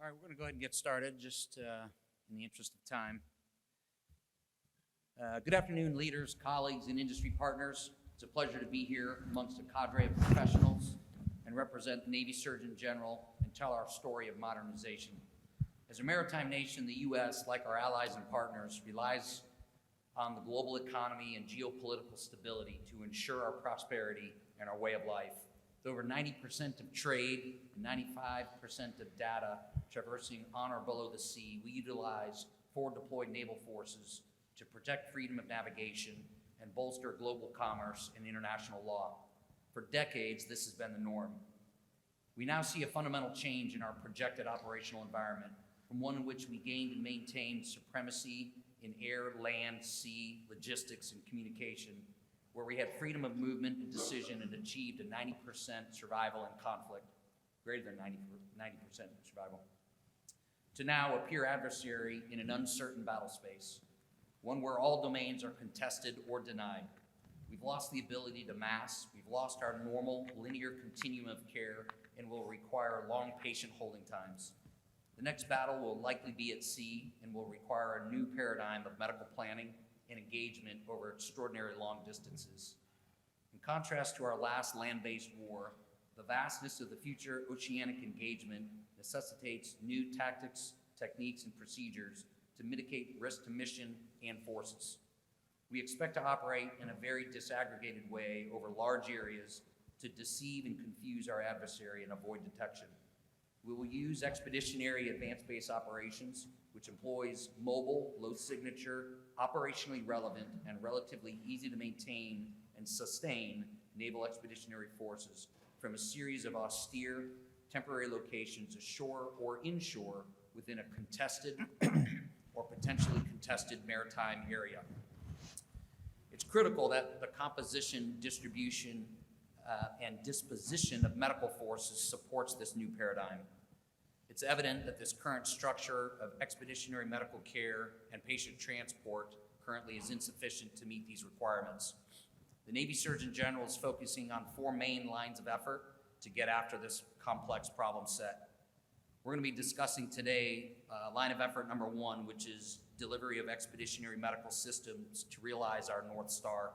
All right, we're going to go ahead and get started just in the interest of time. Good afternoon, leaders, colleagues, and industry partners. It's a pleasure to be here amongst a cadre of professionals and represent the Navy Surgeon General and tell our story of modernization. As a maritime nation, the U.S., like our allies and partners, relies on the global economy and geopolitical stability to ensure our prosperity and our way of life. With over 90% of trade and 95% of data traversing on or below the sea, we utilize forward deployed naval forces to protect freedom of navigation and bolster global commerce and international law. For decades, this has been the norm. We now see a fundamental change in our projected operational environment, from one in which we gained and maintained supremacy in air, land, sea, logistics, and communication, where we had freedom of movement and decision and achieved a 90% survival in conflict, greater than 90% survival, to now a peer adversary in an uncertain battle space, one where all domains are contested or denied. We've lost the ability to mass, we've lost our normal linear continuum of care, and will require long patient holding times. The next battle will likely be at sea and will require a new paradigm of medical planning and engagement over extraordinary long distances. In contrast to our last land-based war, the vastness of the future oceanic engagement necessitates new tactics, techniques, and procedures to mitigate risk to mission and forces. We expect to operate in a very disaggregated way over large areas to deceive and confuse our adversary and avoid detection. We will use expeditionary advanced base operations, which employs mobile, low signature, operationally relevant, and relatively easy to maintain and sustain naval expeditionary forces from a series of austere, temporary locations ashore or inshore within a contested or potentially contested maritime area. It's critical that the composition, distribution, and disposition of medical forces supports this new paradigm. It's evident that this current structure of expeditionary medical care and patient transport currently is insufficient to meet these requirements. The Navy Surgeon General is focusing on four main lines of effort to get after this complex problem set. We're going to be discussing today line of effort number one, which is delivery of expeditionary medical systems to realize our North Star.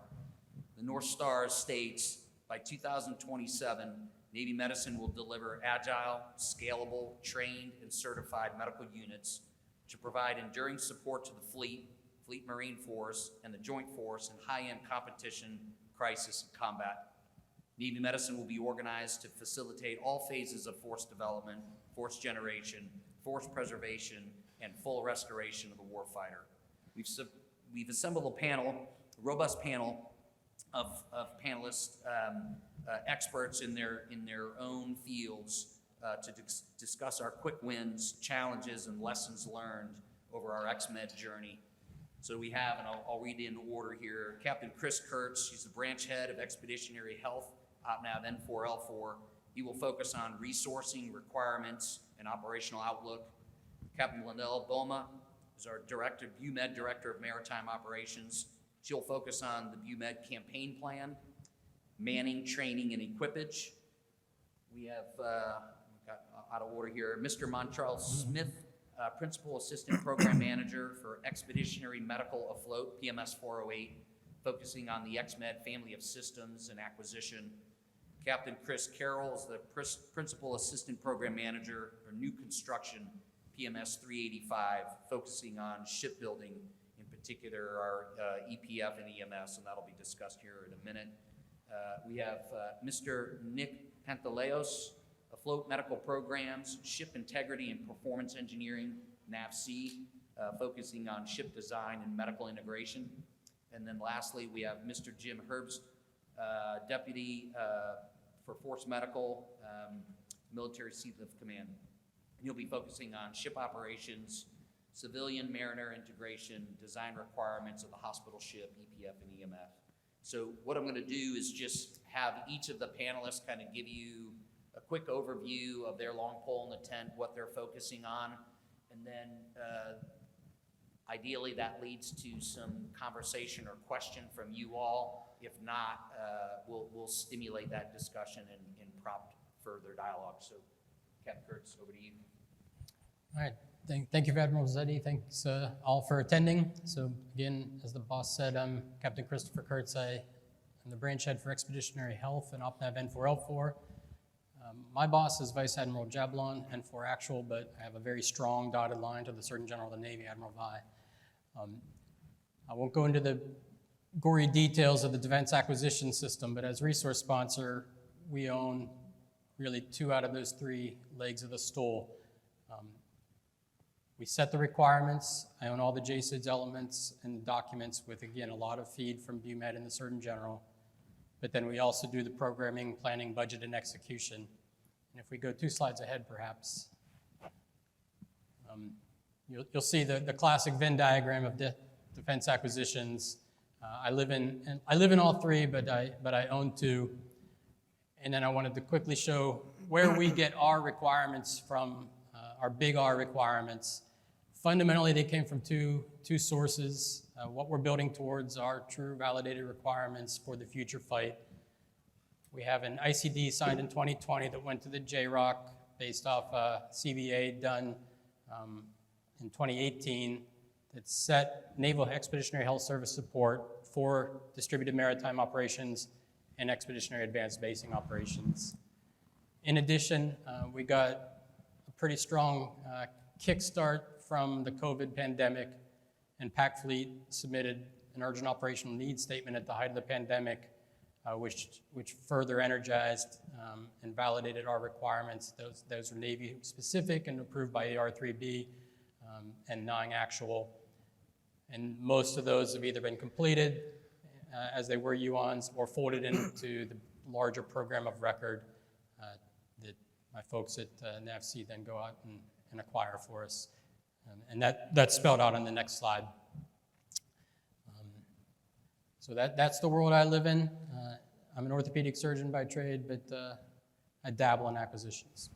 The North Star states by 2027, Navy medicine will deliver agile, scalable, trained, and certified medical units to provide enduring support to the Fleet Marine Force, and the Joint Force in high-end competition, crisis, and combat. Navy medicine will be organized to facilitate all phases of force development, force generation, force preservation, and full restoration of the warfighter. We've assembled a robust panel of panelists, experts in their own fields to discuss our quick wins, challenges, and lessons learned over our XMed journey. So we have, and I'll read in order here, Captain Chris Kurtz. He's the branch head of Expeditionary Health, OpNav N4L4. He will focus on resourcing requirements and operational outlook. Captain Linnell Boma is our BUMED Director of Maritime Operations. She'll focus on the BUMED campaign plan, manning, training, and equipage. We have, got out of order here, Mr. Montreal Smith, Principal Assistant Program Manager for Expeditionary Medical Afloat, PMS 408, focusing on the XMed family of systems and acquisition. Captain Chris Carroll is the Principal Assistant Program Manager for New Construction, PMS 385, focusing on shipbuilding, in particular our EPF and EMS, and that'll be discussed here in a minute. We have Mr. Nick Pantaleos, Afloat Medical Programs, Ship Integrity and Performance Engineering, NAVC, focusing on ship design and medical integration. And then lastly, we have Mr. Jim Herbst, Deputy for Force Medical, Military Sealift Command. And he'll be focusing on ship operations, civilian mariner integration, design requirements of the hospital ship, EPF and EMF. So what I'm going to do is just have each of the panelists kind of give you a quick overview of their long pole in the tent, what they're focusing on, and then ideally that leads to some conversation or question from you all. If not, we'll stimulate that discussion and prompt further dialogue. So Captain Kurtz, over to you. All right, thank you, Admiral Zetti. Thanks all for attending. So again, as the boss said, I'm Captain Christopher Kurtz. I'm the branch head for Expeditionary Health and OpNav N4L4. My boss is Vice Admiral Jablon, N4 actual, but I have a very strong dotted line to the Surgeon General of the Navy, Admiral Vi. I won't go into the gory details of the defense acquisition system, but as resource sponsor, we own really 2 out of those 3 legs of the stool. We set the requirements. I own all the JSIDS elements and documents with, again, a lot of feed from BUMED and the Surgeon General. But then we also do the programming, planning, budget, and execution. And if we go 2 slides ahead, perhaps, you'll see the classic Venn diagram of defense acquisitions. I live in all 3, but I own 2. And then I wanted to quickly show where we get our requirements from, our big R requirements. Fundamentally, they came from two sources. What we're building towards are true validated requirements for the future fight. We have an ICD signed in 2020 that went to the JROC based off CVA done in 2018 that set Naval Expeditionary Health Service support for distributed maritime operations and expeditionary advanced basing operations. In addition, we got a pretty strong kickstart from the COVID pandemic, and PAC Fleet submitted an urgent operational needs statement at the height of the pandemic, which further energized and validated our requirements. Those are Navy specific and approved by AR3B and non-actual. And most of those have either been completed as they were UONs or folded into the larger program of record that my folks at NAVC then go out and acquire for us. And that's spelled out on the next slide. So that's the world I live in. I'm an orthopedic surgeon by trade, but I dabble in acquisitions.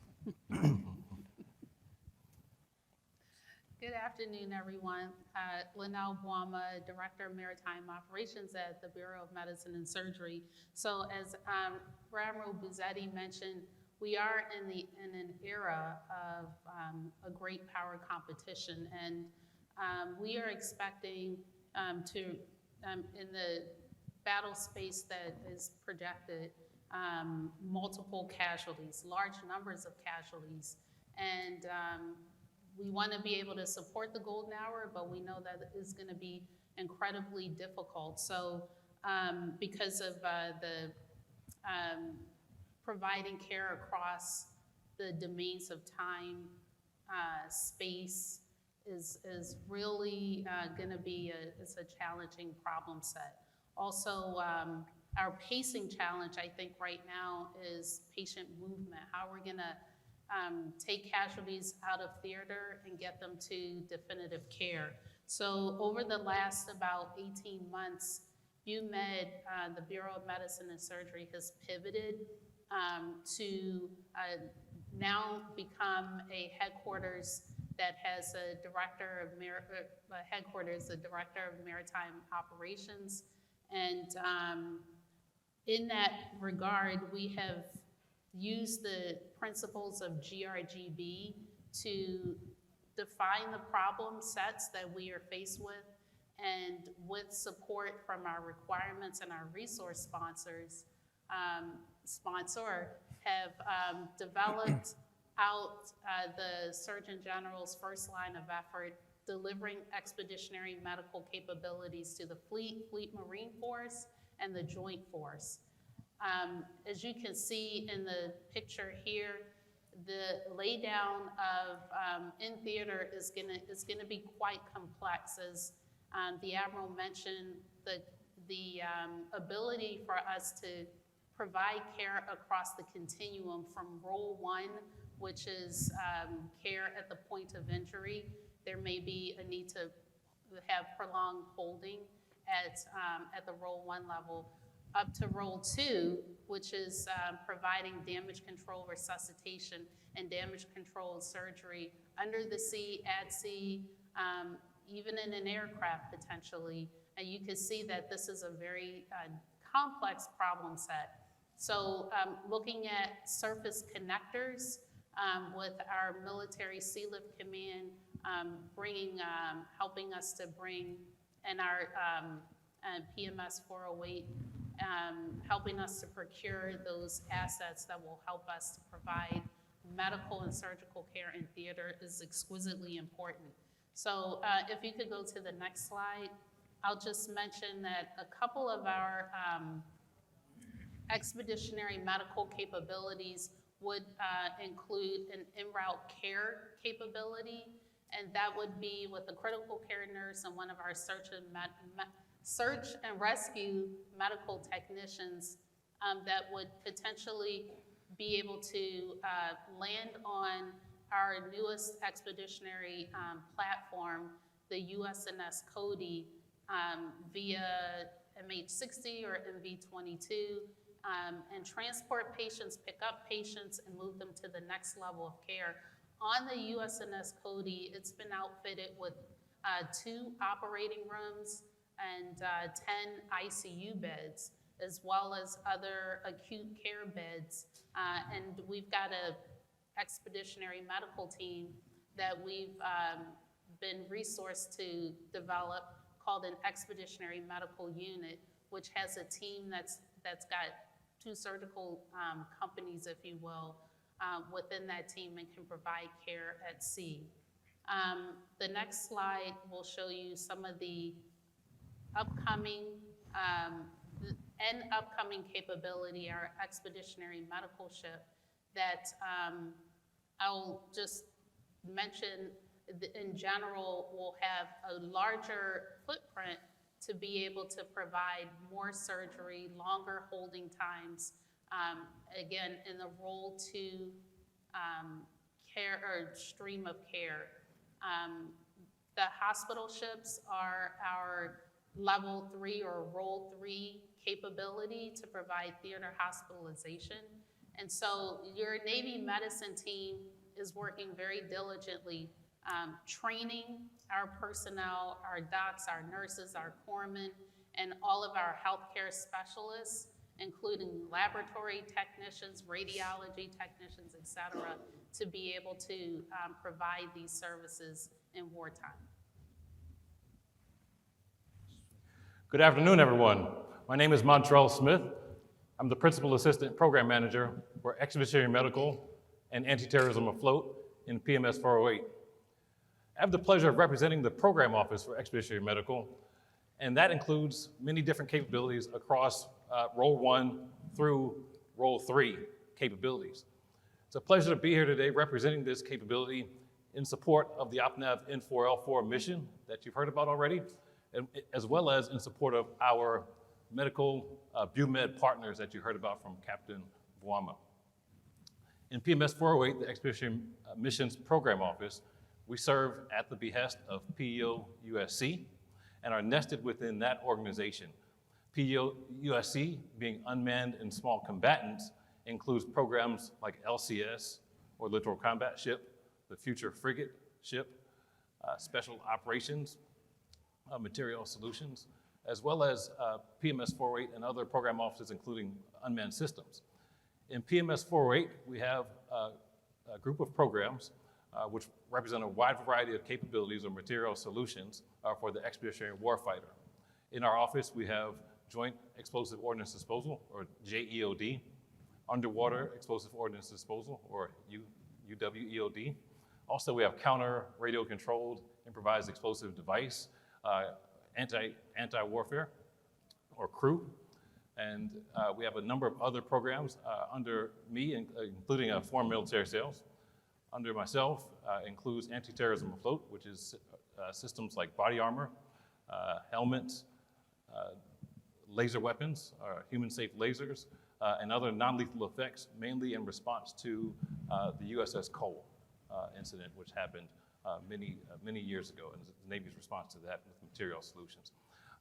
Good afternoon, everyone. Linnell Boama, Director of Maritime Operations at the Bureau of Medicine and Surgery. So as Admiral Buzzetti mentioned, we are in an era of a great power competition, and we are expecting in the battle space that is projected, multiple casualties, large numbers of casualties, and we want to be able to support the golden hour, but we know that it's going to be incredibly difficult. So because of the providing care across the domains of time, space is really going to be a challenging problem set. Also, our pacing challenge, I think right now, is patient movement. How we're going to take casualties out of theater and get them to definitive care. So over the last about 18 months, BUMED, the Bureau of Medicine and Surgery, has pivoted to now become a headquarters that has a director of the director of maritime operations. And in that regard, we have used the principles of GRGB to define the problem sets that we are faced with, and with support from our requirements and our resource sponsors, have developed out the Surgeon General's first line of effort, delivering expeditionary medical capabilities to the Fleet Marine Force, and the Joint Force. As you can see in the picture here, the laydown of in theater is gonna be quite complex. As the Admiral mentioned, the ability for us to provide care across the continuum from role 1, which is care at the point of injury. There may be a need to have prolonged holding at the role 1 level, up to role 2, which is providing damage control resuscitation and damage control surgery under the sea, at sea, even in an aircraft potentially. And you can see that this is a very complex problem set. So looking at surface connectors, with our military Sea Lift Command helping us to bring, and our PMS 408, helping us to procure those assets that will help us to provide medical and surgical care in theater is exquisitely important. So if you could go to the next slide, I'll just mention that a couple of our expeditionary medical capabilities would include an en-route care capability, and that would be with a critical care nurse and one of our search and rescue medical technicians that would potentially be able to land on our newest expeditionary platform, the USNS Cody, via MH60 or MV22, and transport patients, pick up patients, and move them to the next level of care. On the USNS Cody, it's been outfitted with 2 operating rooms and 10 ICU beds, as well as other acute care beds. And we've got an expeditionary medical team that we've been resourced to develop called an Expeditionary Medical Unit, which has a team that's got 2 surgical companies, if you will, within that team and can provide care at sea. The next slide will show you some of the upcoming capability, our expeditionary medical ship that I'll just mention in general will have a larger footprint to be able to provide more surgery, longer holding times, again, in the role 2 care or stream of care. The hospital ships are our level 3 or role 3 capability to provide theater hospitalization. And so your Navy medicine team is working very diligently, training our personnel, our docs, our nurses, our corpsmen, and all of our healthcare specialists, including laboratory technicians, radiology technicians, et cetera, to be able to provide these services in wartime. Good afternoon, everyone. My name is Montrell Smith. I'm the Principal Assistant Program Manager for Expeditionary Medical and Anti-Terrorism Afloat in PMS 408. I have the pleasure of representing the Program Office for Expeditionary Medical, and that includes many different capabilities across Role 1 through Role 3 capabilities. It's a pleasure to be here today representing this capability in support of the OPNAV N4L4 mission that you've heard about already, as well as in support of our medical BUMED partners that you heard about from Captain Vuama. In PMS 408, the Expeditionary Missions Program Office, we serve at the behest of PEO USC and are nested within that organization. PEO USC, being unmanned and small combatants, includes programs like LCS, or Littoral Combat Ship, the Future Frigate Ship, Special Operations, Material Solutions, as well as PMS 408 and other program offices, including unmanned systems. In PMS 408, we have a group of programs which represent a wide variety of capabilities or material solutions for the expeditionary warfighter. In our office, we have Joint Explosive Ordnance Disposal, or JEOD, Underwater Explosive Ordnance Disposal, or UWEOD. Also, we have Counter Radio Controlled Improvised Explosive Device, Anti-Warfare, or CREW. And we have a number of other programs under me, including Foreign Military Sales. Under myself includes Anti-Terrorism Afloat, which is systems like body armor, helmets, laser weapons, human-safe lasers, and other non-lethal effects, mainly in response to the USS Cole incident, which happened many years ago, and the Navy's response to that with material solutions.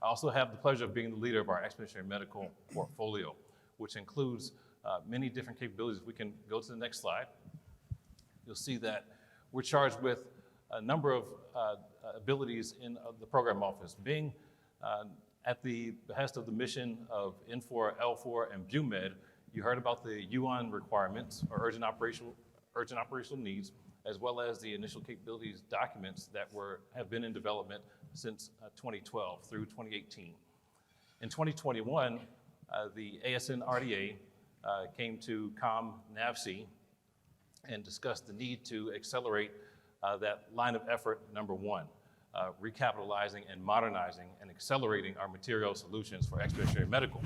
I also have the pleasure of being the leader of our expeditionary medical portfolio, which includes many different capabilities. If we can go to the next slide, you'll see that we're charged with a number of abilities in the program office. Being at the behest of the mission of N4, L4, and BUMED, you heard about the UN requirements, or urgent operational urgent operational needs, as well as the initial capabilities documents that have been in development since 2012 through 2018. In 2021, the ASN RDA came to NAVC and discussed the need to accelerate that line of effort number one, recapitalizing and modernizing and accelerating our material solutions for expeditionary medical.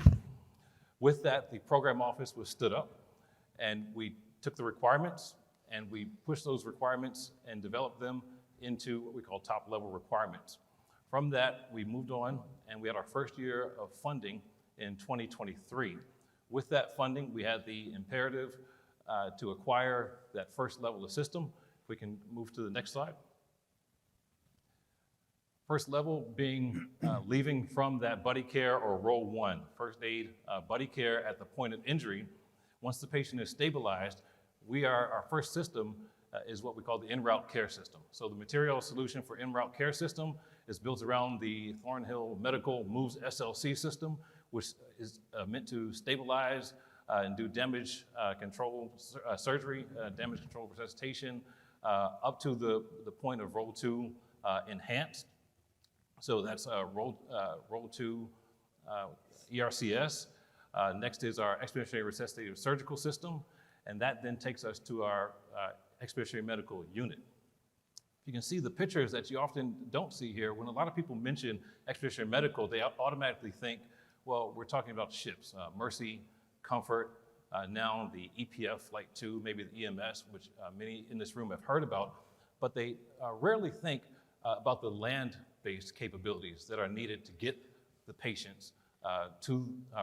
With that, the program office was stood up, and we took the requirements and we pushed those requirements and developed them into what we call top-level requirements. From that, we moved on, and we had our first year of funding in 2023. With that funding, we had the imperative to acquire that first level of system. If we can move to the next slide. First level being leaving from that buddy care or role one, first aid buddy care at the point of injury. Once the patient is stabilized, our first system is what we call the en-route care system. So the material solution for en-route care system is built around the Thornhill Medical Moves SLC system, which is meant to stabilize and do damage control surgery, damage control resuscitation, up to the point of role two enhanced. So that's role two ERCS. Next is our expeditionary resuscitative surgical system, and that then takes us to our expeditionary medical unit. You can see the pictures that you often don't see here. When a lot of people mention expeditionary medical, they automatically think, well, we're talking about ships, Mercy, Comfort, now the EPF Flight 2, maybe the EMS, which many in this room have heard about, but they rarely think about the land-based capabilities that are needed to get the patients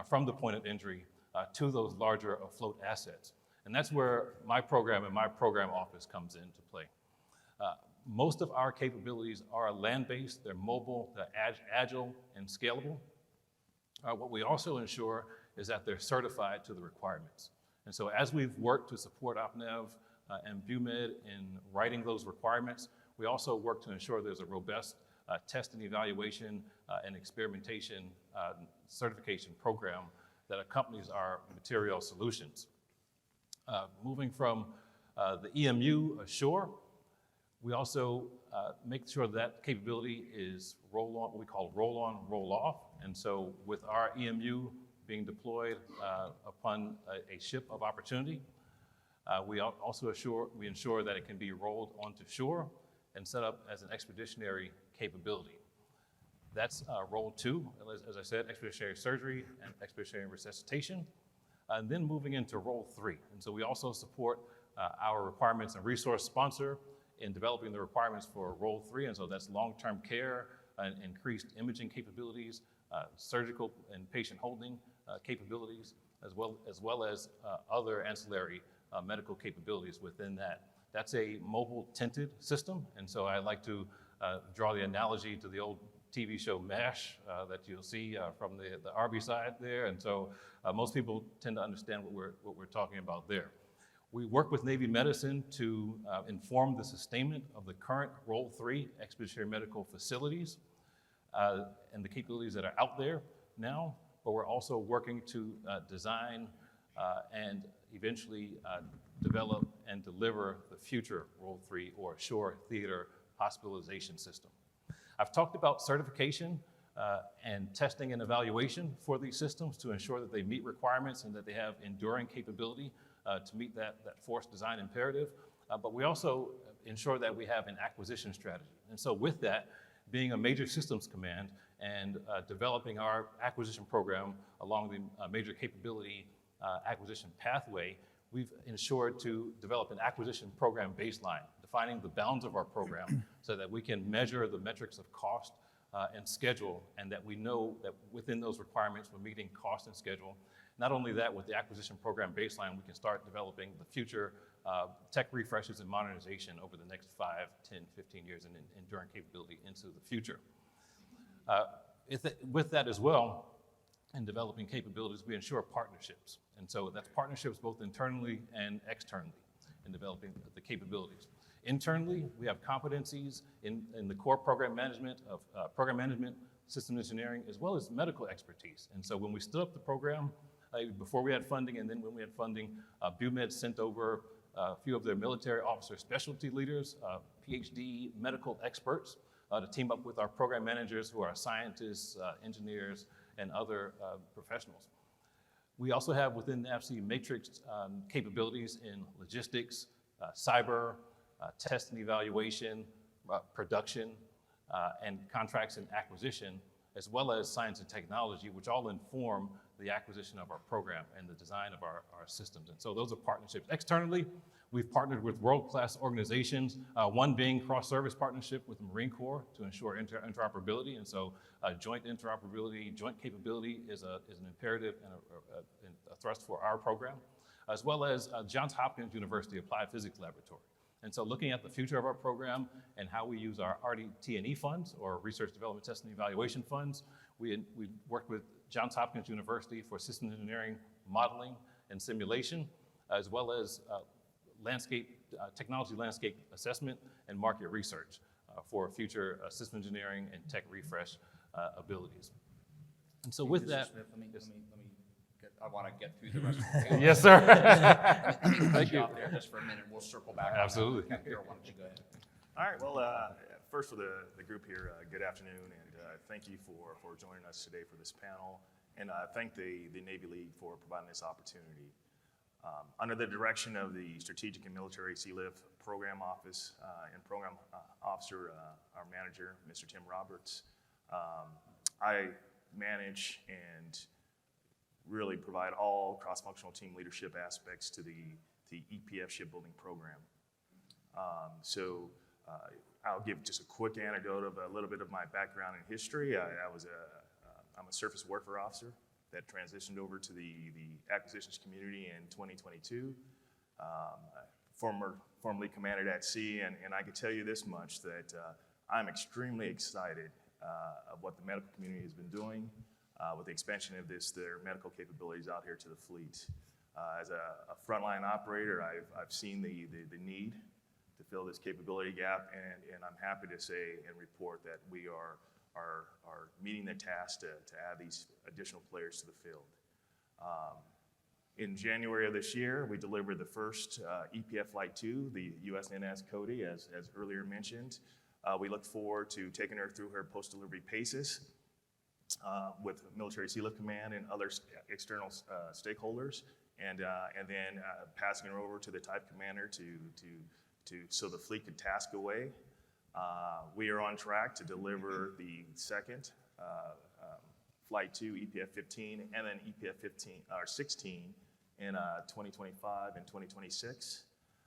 from the point of injury to those larger afloat assets. And that's where my program and my program office comes into play. Most of our capabilities are land-based, they're mobile, they're agile and scalable. What we also ensure is that they're certified to the requirements. And so as we've worked to support OPNAV and BUMED in writing those requirements, we also work to ensure there's a robust test and evaluation and experimentation certification program that accompanies our material solutions. Moving from the EMU ashore, we also make sure that capability is what we call roll on, roll off. And so with our EMU being deployed upon a ship of opportunity, we also ensure that it can be rolled onto shore and set up as an expeditionary capability. That's role two, as I said, expeditionary surgery and expeditionary resuscitation. And then moving into role three. And so we also support our requirements and resource sponsor in developing the requirements for role three. And so that's long-term care and increased imaging capabilities, surgical and patient holding capabilities, as well as other ancillary medical capabilities within that. That's a mobile tented system. And so I like to draw the analogy to the old TV show MASH that you'll see from the RB side there. And so most people tend to understand what we're talking about there. We work with Navy Medicine to inform the sustainment of the current Role 3 expeditionary medical facilities and the capabilities that are out there now, but we're also working to design and eventually develop and deliver the future Role 3 or shore theater hospitalization system. I've talked about certification and testing and evaluation for these systems to ensure that they meet requirements and that they have enduring capability to meet that force design imperative. But we also ensure that we have an acquisition strategy. And so with that, being a major systems command and developing our acquisition program along the major capability acquisition pathway, we've ensured to develop an acquisition program baseline, defining the bounds of our program so that we can measure the metrics of cost and schedule, and that we know that within those requirements we're meeting cost and schedule. Not only that, with the acquisition program baseline, we can start developing the future tech refreshes and modernization over the next 5, 10, 15 years and enduring capability into the future. With that as well, in developing capabilities, we ensure partnerships. And so that's partnerships both internally and externally in developing the capabilities. Internally, we have competencies in the core program management, systems engineering, as well as medical expertise. And so when we stood up the program, before we had funding and then when we had funding, BUMED sent over a few of their military officer specialty leaders, PhD medical experts, to team up with our program managers who are scientists, engineers, and other professionals. We also have within NAVSEA matrix capabilities in logistics, cyber, test and evaluation, production, and contracts and acquisition, as well as science and technology, which all inform the acquisition of our program and the design of our systems. And so those are partnerships. Externally, we've partnered with world-class organizations, one being cross-service partnership with the Marine Corps to ensure interoperability. And so joint interoperability, joint capability is an imperative and a thrust for our program, as well as Johns Hopkins University Applied Physics Laboratory. And so looking at the future of our program and how we use our RDT&E funds, or Research Development Testing and Evaluation funds, we worked with Johns Hopkins University for systems engineering, modeling, and simulation, as well as technology landscape assessment and market research for future system engineering and tech refresh abilities. And so with Mr. that, Smith, yes. I want to get through the rest of the panel. Yes, sir. Let me cut Thank you you. off there just for a minute. We'll circle back. on that. Absolutely. Captain Carroll, why don't you go ahead? All right, well, first for the group here, good afternoon, and thank you for joining us today for this panel, and thank the Navy League for providing this opportunity. Under the direction of the Strategic and Military Sealift Program Office and Program Officer, our manager, Mr. Tim Roberts, I manage and really provide all cross-functional team leadership aspects to the EPF shipbuilding program. I'll give just a quick anecdote of a little bit of my background and history. I'm a surface warfare officer that transitioned over to the acquisitions community in 2022. Formerly commanded at sea, and I can tell you this much, that I'm extremely excited of what the medical community has been doing with the expansion of their medical capabilities out here to the fleet. As a frontline operator, I've seen the need to fill this capability gap, and I'm happy to say and report that we are meeting the task to add these additional players to the field. In January of this year, we delivered the first EPF Flight 2, the USNS Cody, as earlier mentioned. We look forward to taking her through her post-delivery paces with Military Sealift Command and other external stakeholders, and then passing her over to the Type Commander so the fleet could task away. We are on track to deliver the second Flight 2, EPF 15, and then EPF 16 in 2025 and 2026.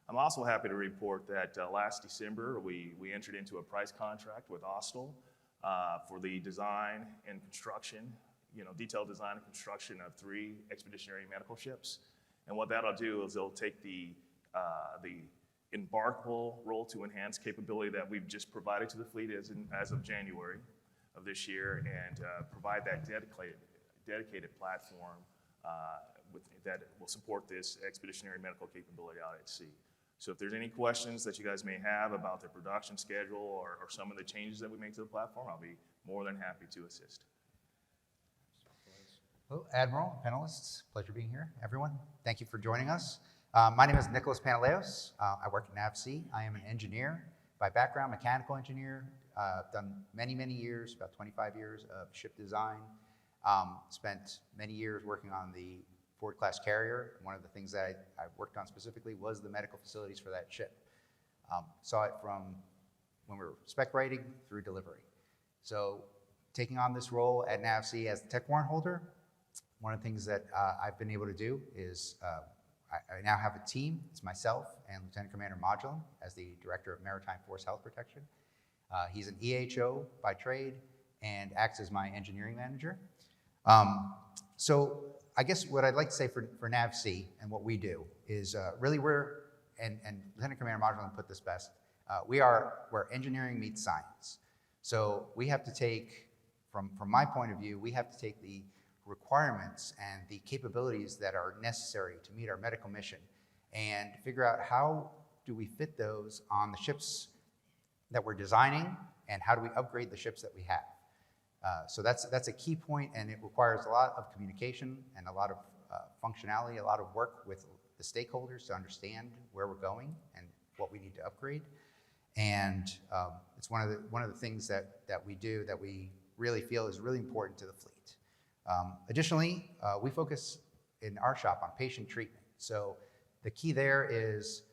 I'm also happy to report that last December, we entered into a price contract with Austal for the design and construction, detailed design and construction of 3 expeditionary medical ships. And what that'll do is it'll take the embarkable roll-to-enhance capability that we've just provided to the fleet as of January of this year, and provide that dedicated platform that will support this expeditionary medical capability out at sea. So if there's any questions that you guys may have about the production schedule or some of the changes that we make to the platform, I'll be more than happy to assist. Hello, Admiral, panelists. Pleasure being here, everyone. Thank you for joining us. My name is Nicholas Panaleos. I work at NAVSEA. I am an engineer by background, mechanical engineer. I've done many, many years, about 25 years of ship design. Spent many years working on the Ford-class carrier. One of the things that I worked on specifically was the medical facilities for that ship. Saw it from when we were spec writing through delivery. So taking on this role at NAVSEA as the tech warrant holder, one of the things that I've been able to do is I now have a team. It's myself and Lieutenant Commander Modulin as the Director of Maritime Force Health Protection. He's an EHO by trade and acts as my engineering manager. So I guess what I'd like to say for NAVSEA and what we do is really and Lieutenant Commander Modulin put this best, we are where engineering meets science. So we have to take, from my point of view, we have to take the requirements and the capabilities that are necessary to meet our medical mission and figure out how do we fit those on the ships that we're designing and how do we upgrade the ships that we have. So that's a key point, and it requires a lot of communication and a lot of functionality, a lot of work with the stakeholders to understand where we're going and what we need to upgrade. And it's one of the things that we do that we really feel is really important to the fleet. Additionally, we focus in our shop on patient treatment. So the key there is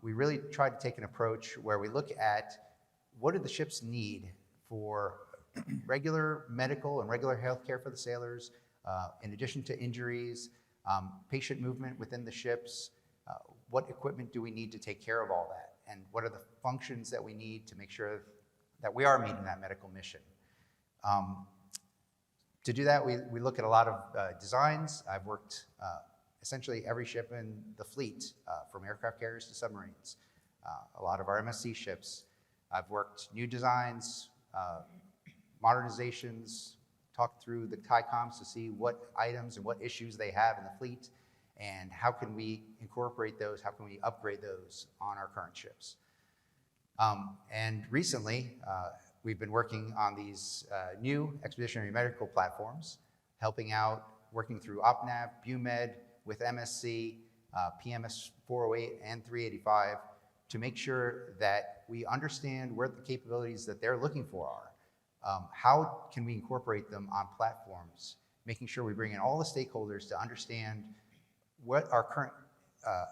we really try to take an approach where we look at what do the ships need for regular medical and regular health care for the sailors, in addition to injuries, patient movement within the ships, what equipment do we need to take care of all that, and what are the functions that we need to make sure that we are meeting that medical mission. To do that, we look at a lot of designs. I've worked essentially every ship in the fleet, from aircraft carriers to submarines. A lot of our MSC ships. I've worked new designs, modernizations, talked through the TICOMs to see what items and what issues they have in the fleet, and how can we incorporate those, how can we upgrade those on our current ships. And recently, we've been working on these new expeditionary medical platforms, helping out, working through OpNav, BUMED, with MSC, PMS 408 and 385, to make sure that we understand where the capabilities that they're looking for are. How can we incorporate them on platforms, making sure we bring in all the stakeholders to understand what our current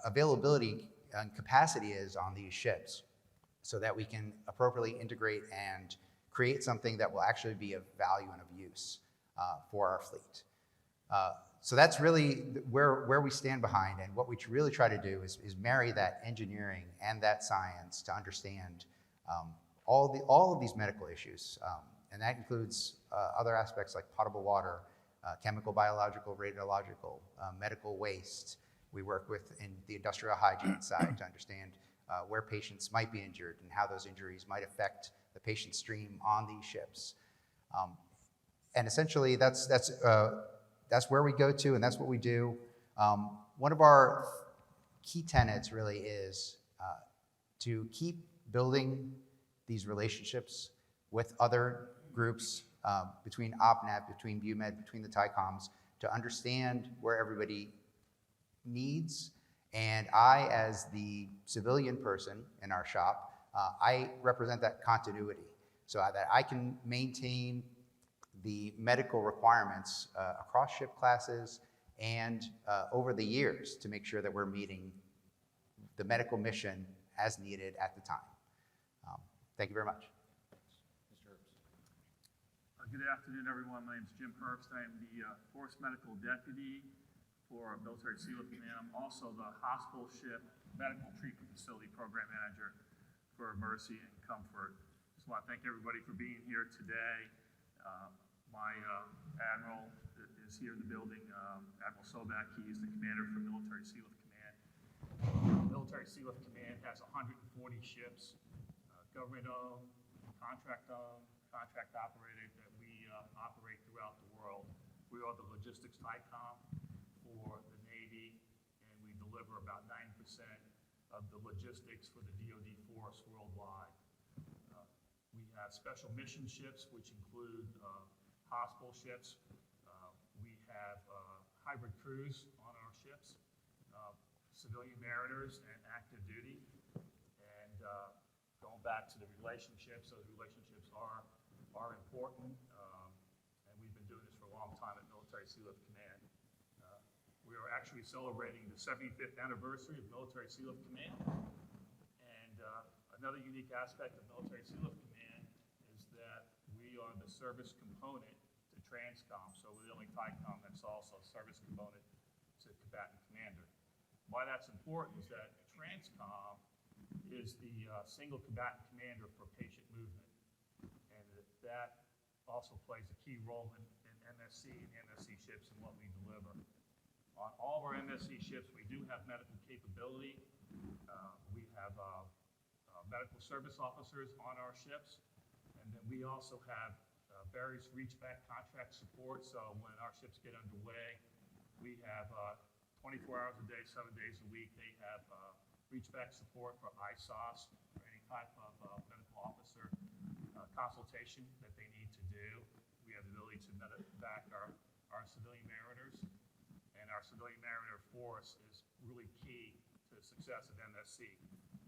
availability and capacity is on these ships, so that we can appropriately integrate and create something that will actually be of value and of use for our fleet. So that's really where we stand behind, and what we really try to do is marry that engineering and that science to understand all of these medical issues. And that includes other aspects like potable water, chemical, biological, radiological, medical waste. We work with in the industrial hygiene side to understand where patients might be injured and how those injuries might affect the patient stream on these ships. And essentially, that's where we go to, and that's what we do. One of our key tenets really is to keep building these relationships with other groups, between OpNav, between BUMED, between the TICOMs, to understand where everybody needs. And I, as the civilian person in our shop, I represent that continuity, so that I can maintain the medical requirements across ship classes and over the years, to make sure that we're meeting the medical mission as needed at the time. Thank you very much. Mr. Herbst. Good afternoon, everyone. My name is Jim Herbst. I am the Force Medical Deputy for Military SEALIFT Command. I'm also the Hospital Ship Medical Treatment Facility Program Manager for Mercy and Comfort. Just want to thank everybody for being here today. My Admiral is here in the building, Admiral Sobak. He is the commander for Military SEALIFT Command. Military SEALIFT Command has 140 ships, government-owned, contract-owned, contract operated, that we operate throughout the world. We are the logistics TICOM for the Navy, and we deliver about 90% of the logistics for the DoD force worldwide. We have special mission ships, which include hospital ships. We have hybrid crews on our ships, civilian mariners and active duty. And going back to the relationships, those relationships are important. And we've been doing this for a long time at Military SEALIFT Command. We are actually celebrating the 75th anniversary of Military SEALIFT Command. And another unique aspect of Military SEALIFT Command is that we are the service component to TRANSCOM. So we're the only TICOM that's also a service component to Combatant Commander. Why that's important is that TRANSCOM is the single combatant commander for patient movement. And that also plays a key role in MSC and MSC ships and what we deliver. On all of our MSC ships, we do have medical capability. We have medical service officers on our ships. And then we also have various reach-back contract support. So when our ships get underway, we have 24 hours a day, 7 days a week. They have reach-back support for ISOS, or any type of medical officer consultation that they need to do. We have the ability to medevac our civilian mariners. And and our civilian mariner force is really key to the success of MSC.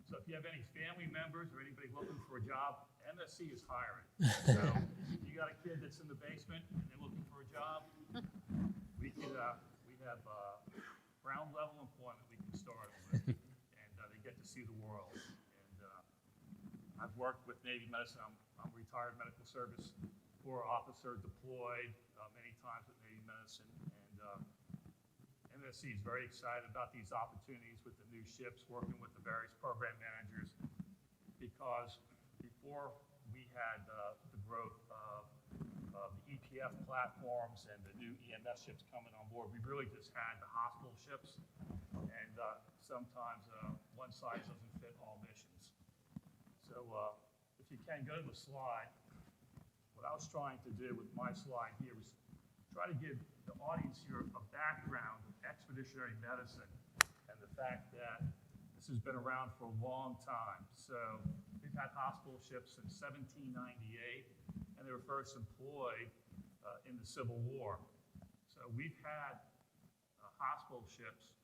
So if you have any family members or anybody looking for a job, MSC is hiring. So if you got a kid that's in the basement and they're looking for a job, we have ground level employment we can start with, and they get to see the world. And I've worked with Navy medicine. I'm retired medical service corps officer, deployed many times with Navy medicine, and MSC is very excited about these opportunities with the new ships, working with the various program managers, because before we had the growth of the EPF platforms and the new EMS ships coming on board, we really just had the hospital ships, and sometimes one size doesn't fit all missions. So if you can, go to the slide. What I was trying to do with my slide here was try to give the audience here a background of expeditionary medicine and the fact that this has been around for a long time. So we've had hospital ships since 1798, and they were first employed in the Civil War. So we've had hospital ships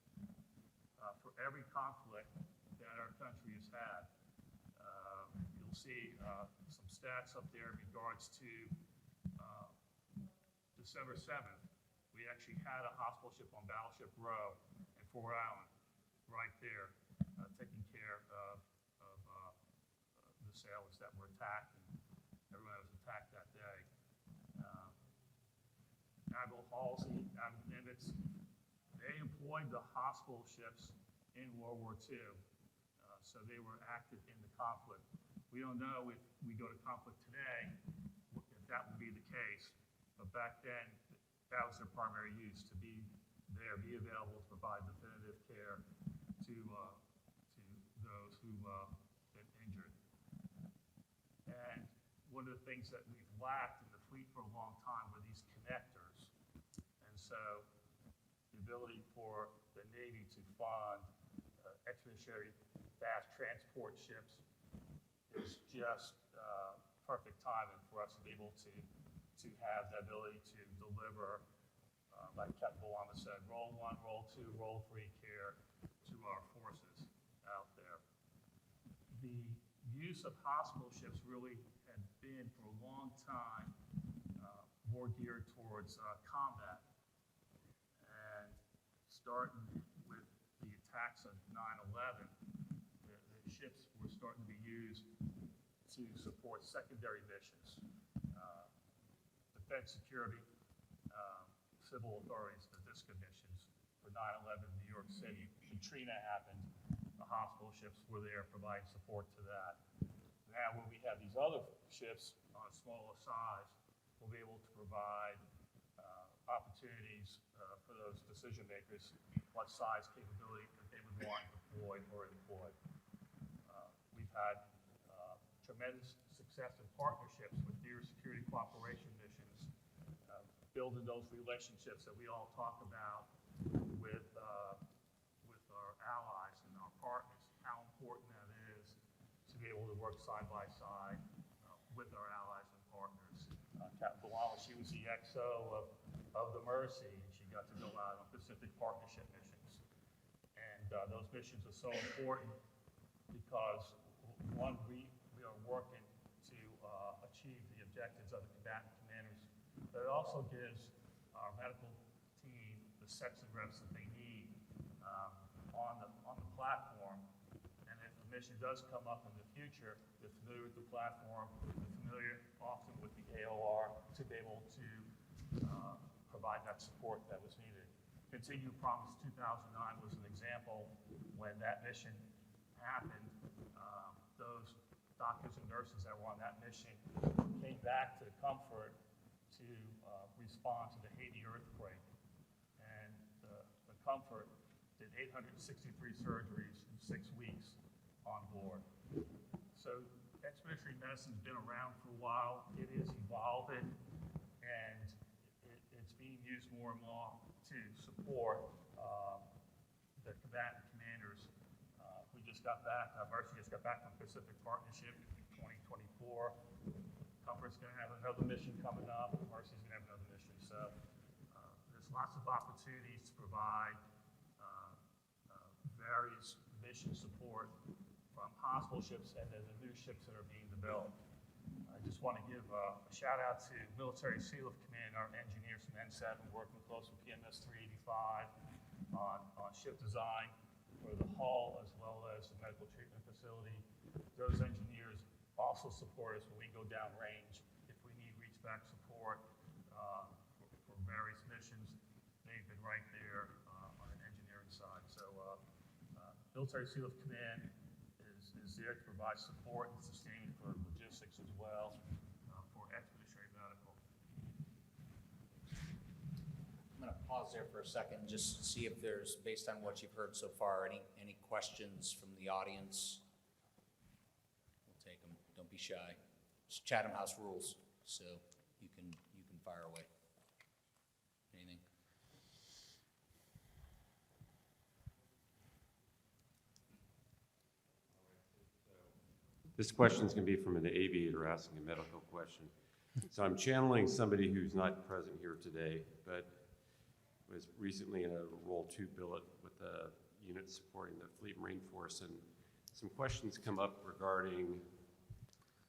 for every conflict that our country has had. You'll see some stats up there in regards to December 7th. We actually had a hospital ship on Battleship Row in Fort Allen, right there, taking care of the sailors that were attacked, and everyone that was attacked that day. Admiral Halsey, Admiral Nimitz, they employed the hospital ships in World War II, so they were active in the conflict. We don't know if we go to conflict today, if that would be the case, but back then, that was their primary use, to be there, be available to provide definitive care to those who been injured. And one of the things that we've lacked in the fleet for a long time were these connectors. And so the ability for the Navy to fund expeditionary fast transport ships is just perfect timing for us to be able to have the ability to deliver, like Captain Bolama said, Role 1, Role 2, Role 3 care to our forces out there. The use of hospital ships really had been for a long time more geared towards combat. And starting with the attacks of 9/11, the ships were starting to be used to support secondary missions. Defense security, civil authorities, the DISCA missions for 9/11 in New York City. Katrina happened, the hospital ships were there providing support to that. Now when we have these other ships on a smaller size, we'll be able to provide opportunities for those decision makers, what size capability that they would want deployed or employed. We've had tremendous success in partnerships with near security cooperation missions, building those relationships that we all talk about with our allies and our partners, how important that is to be able to work side by side with our allies and partners. Captain Bilal, she was the XO of the Mercy, and she got to go out on Pacific Partnership missions. And those missions are so important because, one, we are working to achieve the objectives of the combatant commanders, but it also gives our medical team the sets and reps that they need on the platform. And if the mission does come up in the future, they're familiar with the platform, they're familiar often with the AOR to be able to provide that support that was needed. Continued Promise 2009 was an example when that mission happened. Those doctors and nurses that were on that mission came back to Comfort to respond to the Haiti earthquake. And the Comfort did 863 surgeries in 6 weeks on board. So expeditionary medicine's been around for a while. It is evolving, and it's being used more and more to support the combatant commanders. We just got back, Mercy just got back from Pacific Partnership in 2024. Comfort's going to have another mission coming up. Mercy's going to have another mission. So there's lots of opportunities to provide various mission support from hospital ships and then the new ships that are being developed. I just want to give a shout out to Military Sealift Command, our engineers from N7 working close with PMS 385 on ship design for the hull as well as the medical treatment facility. Those engineers also support us when we go downrange. If we need reach back support for various missions, they've been right there on an engineering side. So Military Sealift Command is there to provide support and sustain for logistics as well for Expeditionary Medical. I'm going to pause there for a second and just see if there's, based on what you've heard so far, any questions from the audience. We'll take them. Don't be shy. It's Chatham House rules, so you can fire away. Anything? This question is going to be from an aviator asking a medical question. So I'm channeling somebody who's not present here today, but was recently in a Role 2 billet with a unit supporting the Fleet Marine Force, and some questions come up regarding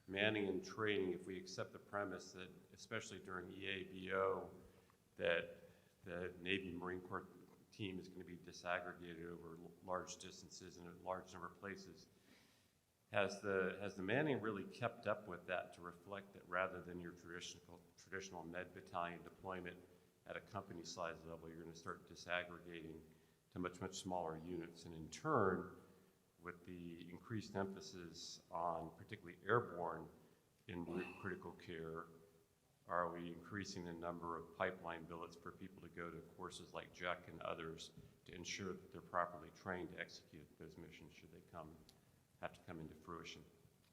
manning and training if we accept the premise that, especially during EABO, that the Navy Marine Corps team is going to be disaggregated over large distances in a large number of places. Has the manning really kept up with that to reflect that rather than your traditional med battalion deployment at a company size level, you're going to start disaggregating to much smaller units, and in turn, with the increased emphasis on particularly airborne in critical care, are we increasing the number of pipeline billets for people to go to courses like JEC and others to ensure that they're properly trained to execute those missions should they have to come into fruition?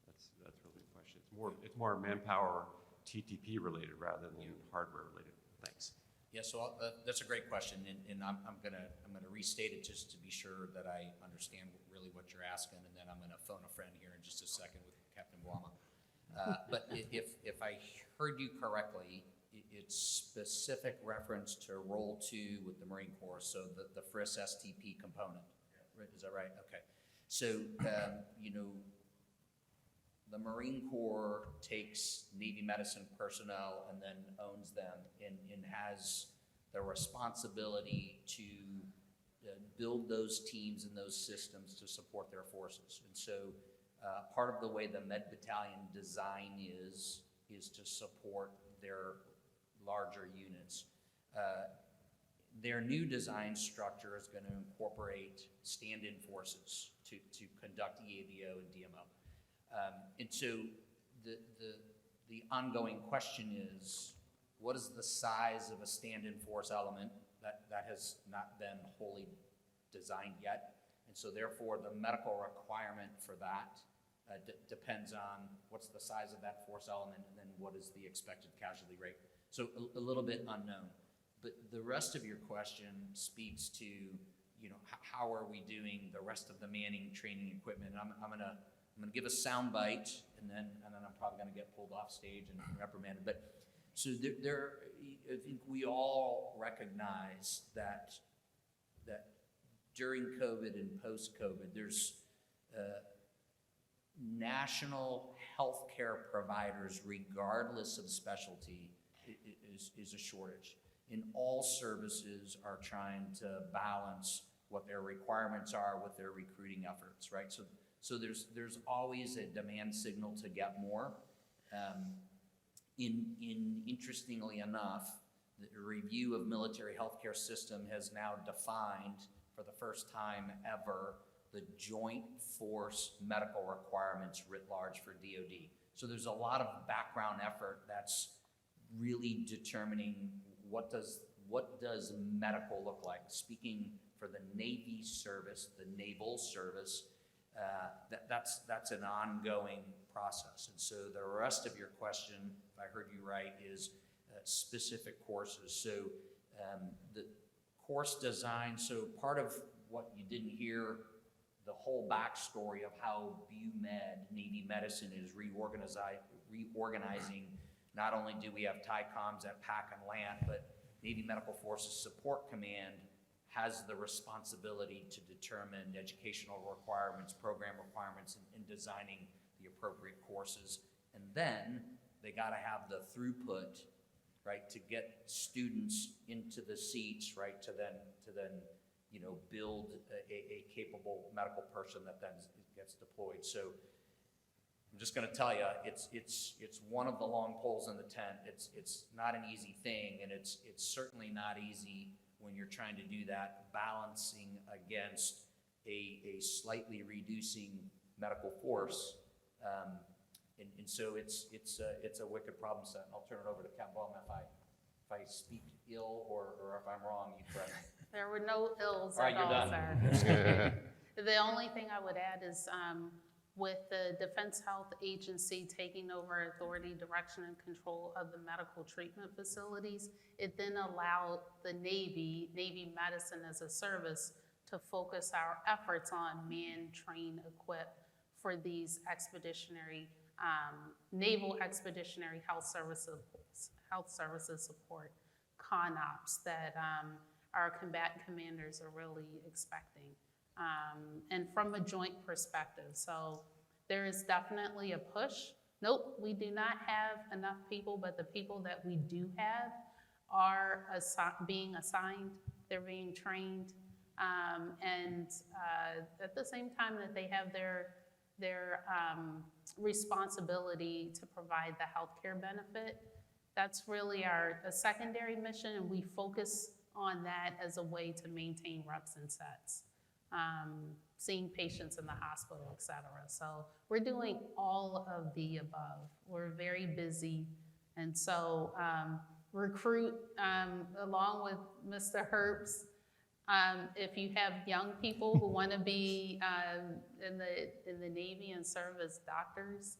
That's really the question. It's more manpower TTP related rather than hardware related. Thanks. Yeah, so that's a great question, and I'm gonna restate it just to be sure that I understand really what you're asking, and then I'm gonna phone a friend here in just a second with Captain Blama. But if I heard you correctly, it's specific reference to Role 2 with the Marine Corps, so the FRIS STP component. Right, is that right? Okay. So, the Marine Corps takes Navy medicine personnel and then owns them and has the responsibility to build those teams and those systems to support their forces. And so part of the way the Med Battalion design is to support their larger units. Their new design structure is going to incorporate stand-in forces to conduct EABO and DMO. And so the ongoing question is, what is the size of a stand-in force element that has not been wholly designed yet? And so therefore, the medical requirement for that depends on what's the size of that force element and then what is the expected casualty rate. So a little bit unknown. But the rest of your question speaks to, how are we doing the rest of the manning, training, equipment? And I'm gonna give a sound bite, and then I'm probably gonna get pulled off stage and reprimanded. But so I think we all recognize that during COVID and post-COVID, there's national healthcare providers, regardless of specialty, is a shortage. And all services are trying to balance what their requirements are with their recruiting efforts, right? So there's always a demand signal to get more. Interestingly enough, the review of military healthcare system has now defined for the first time ever the joint force medical requirements writ large for DoD. So there's a lot of background effort that's really determining what does medical look like. Speaking for the Navy service, the naval service, that's an ongoing process. And so the rest of your question, if I heard you right, is specific courses. So the course design, so part of what you didn't hear, the whole backstory of how BUMED, Navy Medicine, is reorganizing. Not only do we have TICOMs at PAC and LANT, but Navy Medical Forces Support Command has the responsibility to determine educational requirements, program requirements, and designing the appropriate courses. And then they gotta have the throughput, right, to get students into the seats, right, to then build a capable medical person that then gets deployed. So I'm just gonna tell you, it's one of the long poles in the tent. It's not an easy thing, and it's certainly not easy when you're trying to do that, balancing against a slightly reducing medical force. And so it's a wicked problem set. And I'll turn it over to Captain Ballman if I speak ill or if I'm wrong, you correct me. There were no ills All right, at you're all, done. sir. The only thing I would add is with the Defense Health Agency taking over authority, direction, and control of the medical treatment facilities, it then allowed the Navy Medicine as a service, to focus our efforts on man, train, equip for these expeditionary, Naval Expeditionary Health Services support, CONOPS, that our combatant commanders are really expecting. And from a joint perspective. So there is definitely a push. Nope, we do not have enough people, but the people that we do have are being assigned, they're being trained, and at the same time that they have their responsibility to provide the healthcare benefit, that's really a secondary mission, and we focus on that as a way to maintain reps and sets. Seeing patients in the hospital, et cetera. So we're doing all of the above. We're very busy. And so recruit, along with Mr. Herbst, if you have young people who want to be in the Navy and serve as doctors,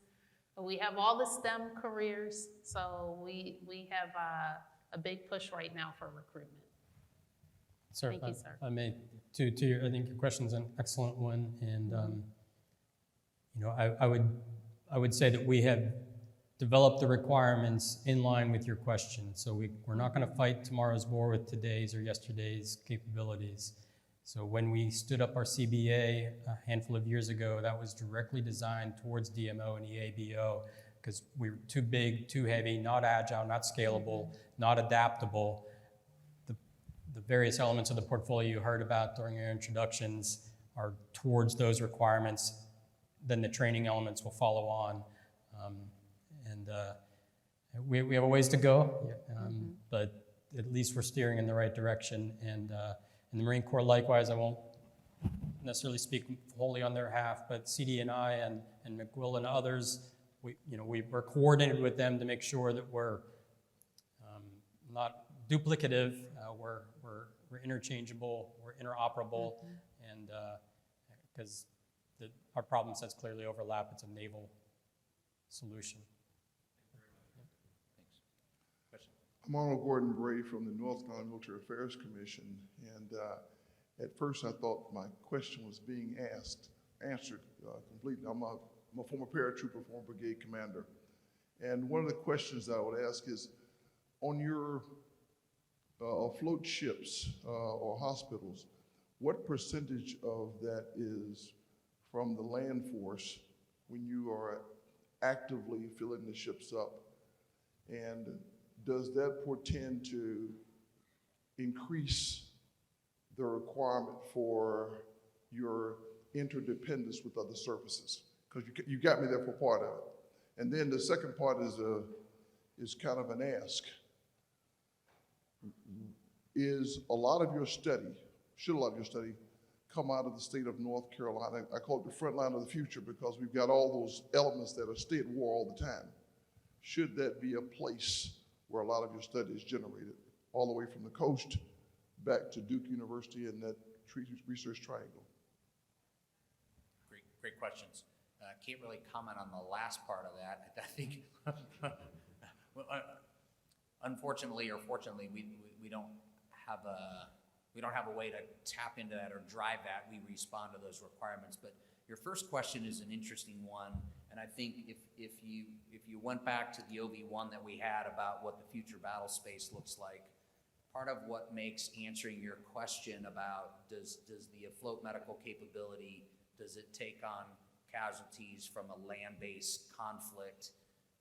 we have all the STEM careers. So we have a big push right now for recruitment. Sir, Thank you, sir. I think your question's an excellent one, and I would say that we have developed the requirements in line with your question. So we're not going to fight tomorrow's war with today's or yesterday's capabilities. So when we stood up our CBA a handful of years ago, that was directly designed towards DMO and EABO, because we were too big, too heavy, not agile, not scalable, not adaptable. The various elements of the portfolio you heard about during your introductions are towards those requirements. Then the training elements will follow on. We have a ways to go, but at least we're steering in the right direction. And in the Marine Corps, likewise, I won't necessarily speak wholly on their behalf, but CD&I and McWill and others, we're coordinated with them to make sure that we're not duplicative, we're interchangeable, we're interoperable, and because our problem sets clearly overlap, it's a naval solution. Thanks. Question? I'm Arnold Gordon Bray from the North Carolina Military Affairs Commission, and at first I thought my question was being answered completely. I'm a former paratrooper, former brigade commander, and one of the questions that I would ask is, on your afloat ships or hospitals, what percentage of that is from the land force when you are actively filling the ships up? And does that portend to increase the requirement for your interdependence with other services? Because you got me there for part of it. And then the second part is kind of an ask. Should a lot of your study come out of the state of North Carolina? I call it the front line of the future because we've got all those elements that are stay at war all the time. Should that be a place where a lot of your study is generated, all the way from the coast back to Duke University and that research triangle? Great questions. Can't really comment on the last part of that. I think, unfortunately or fortunately, we don't have a way to tap into that or drive that. We respond to those requirements. But your first question is an interesting one, and I think if you went back to the OV1 that we had about what the future battle space looks like, part of what makes answering your question about does the afloat medical capability, does it take on casualties from a land-based conflict?